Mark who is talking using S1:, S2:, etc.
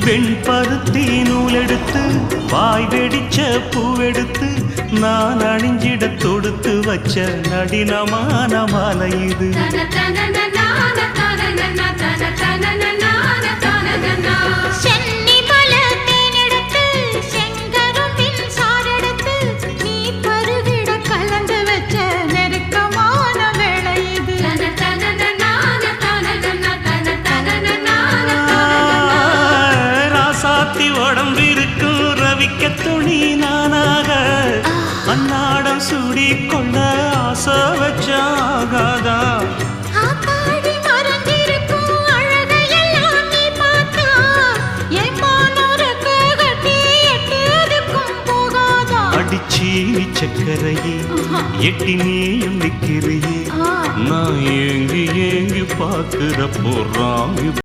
S1: வெண்பருத்தி நூலெடுத்து வாய் வெடிச்ச பூவெடுத்து நான் அணிஞ்சிட தொடுத்து வச்ச நடினமான மாலை இது. உடம்பிருக்கும் ரவிக்க துணி நானாக அன்னாடம் சூடி கொள்ள ஆசை வச்சாகாதா. அடிச்சி சக்கரையே எட்டி நீயும் நிக்கிறையே நான் ஏங்கி ஏங்கி பார்க்கிற போறாங்க.